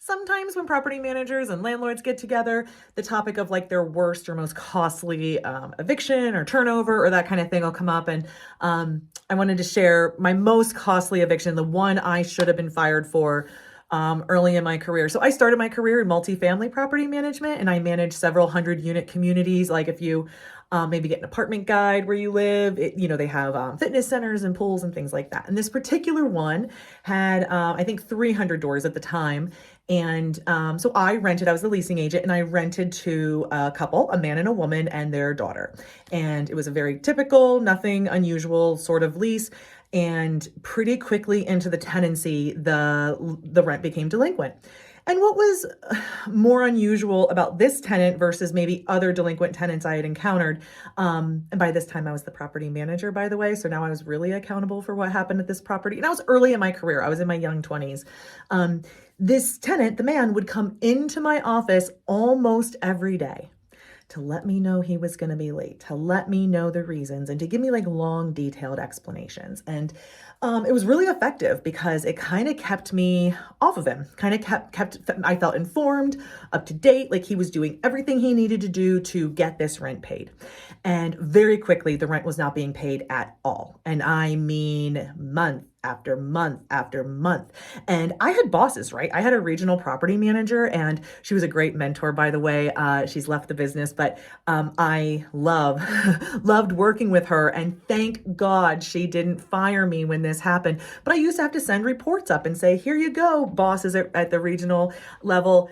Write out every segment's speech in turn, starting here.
Sometimes when property managers and landlords get together, the topic of like their worst or most costly eviction or turnover or that kind of thing will come up. And I wanted to share my most costly eviction, the one I should have been fired for early in my career. So I started my career in multifamily property management, and I managed several hundred unit communities. Like if you maybe get an apartment guide where you live, they have fitness centers and pools and things like that. And this particular one had, I think, 300 doors at the time. And so I was the leasing agent, and I rented to a couple, a man and a woman and their daughter. And it was a very typical, nothing unusual sort of lease. And pretty quickly into the tenancy, the rent became delinquent. And what was more unusual about this tenant versus maybe other delinquent tenants I had encountered, and by this time I was the property manager, by the way, so now I was really accountable for what happened at this property. And I was early in my career. I was in my young 20s. This tenant, the man, would come into my office almost every day to let me know he was going to be late, to let me know the reasons, and to give me like long, detailed explanations. And it was really effective because it kind of kept me off of him, kind of I felt informed, up to date, like he was doing everything he needed to do to get this rent paid. And very quickly, the rent was not being paid at all. And I mean, month after month after month. And I had bosses, right? I had a regional property manager, and she was a great mentor, by the way. She's left the business, but I loved working with her. And thank God she didn't fire me when this happened. But I used to have to send reports up and say, here you go, bosses at the regional level.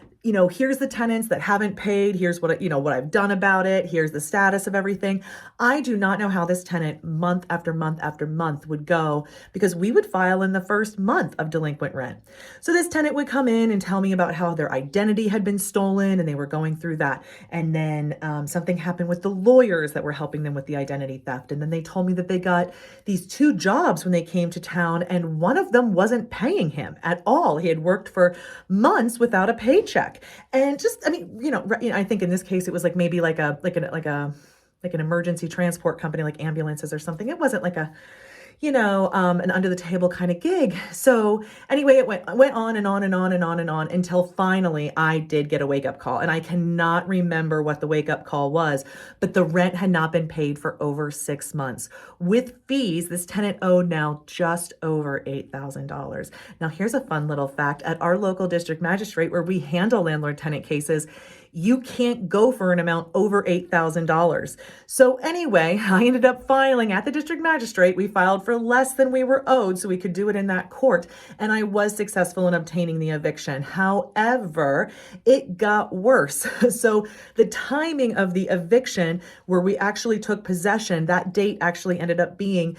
Here's the tenants that haven't paid. Here's what I've done about it. Here's the status of everything. I do not know how this tenant month after month after month would go, because we would file in the first month of delinquent rent. So this tenant would come in and tell me about how their identity had been stolen, and they were going through that. And then something happened with the lawyers that were helping them with the identity theft. And then they told me that they got these 2 jobs when they came to town, and one of them wasn't paying him at all. He had worked for months without a paycheck. And just, I think in this case, it was like maybe like an emergency transport company, like ambulances or something. It wasn't like an under the table kind of gig. So anyway, it went on and on and on and on and on until finally I did get a wake up call. And I cannot remember what the wake up call was, but the rent had not been paid for over 6 months. With fees, this tenant owed now just over $8,000. Now here's a fun little fact. At our local district magistrate, where we handle landlord tenant cases, you can't go for an amount over $8,000. So anyway, I ended up filing at the district magistrate. We filed for less than we were owed so we could do it in that court. And I was successful in obtaining the eviction. However, it got worse. So the timing of the eviction, where we actually took possession, that date actually ended up being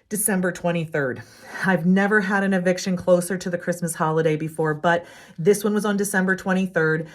December 23rd. I've never had an eviction closer to the Christmas holiday before, but this one was on December 23rd.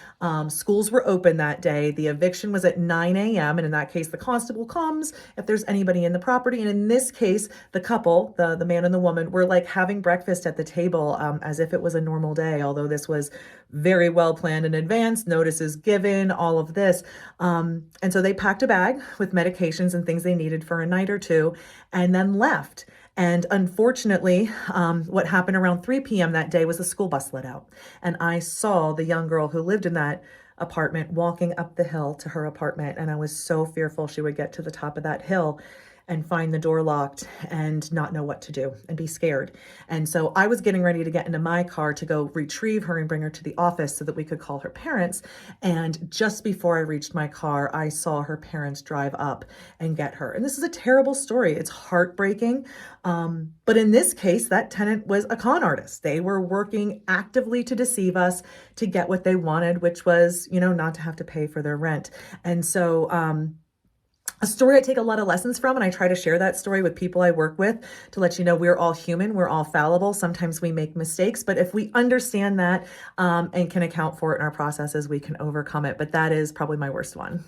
Schools were open that day. The eviction was at 9 a.m. And in that case, the constable comes if there's anybody in the property. And in this case, the couple, the man and the woman, were like having breakfast at the table as if it was a normal day, although this was very well planned in advance, notices given, all of this. And so they packed a bag with medications and things they needed for a night or two, and then left. And unfortunately, what happened around 3 p.m. that day was the school bus let out. And I saw the young girl who lived in that apartment walking up the hill to her apartment. And I was so fearful she would get to the top of that hill and find the door locked and not know what to do and be scared. And so I was getting ready to get into my car to go retrieve her and bring her to the office so that we could call her parents. And just before I reached my car, I saw her parents drive up and get her. And this is a terrible story. It's heartbreaking. But in this case, that tenant was a con artist. They were working actively to deceive us to get what they wanted, which was, not to have to pay for their rent. And so, a story I take a lot of lessons from, and I try to share that story with people I work with to let you know we're all human, we're all fallible. Sometimes we make mistakes, but if we understand that and can account for it in our processes, we can overcome it. But that is probably my worst one.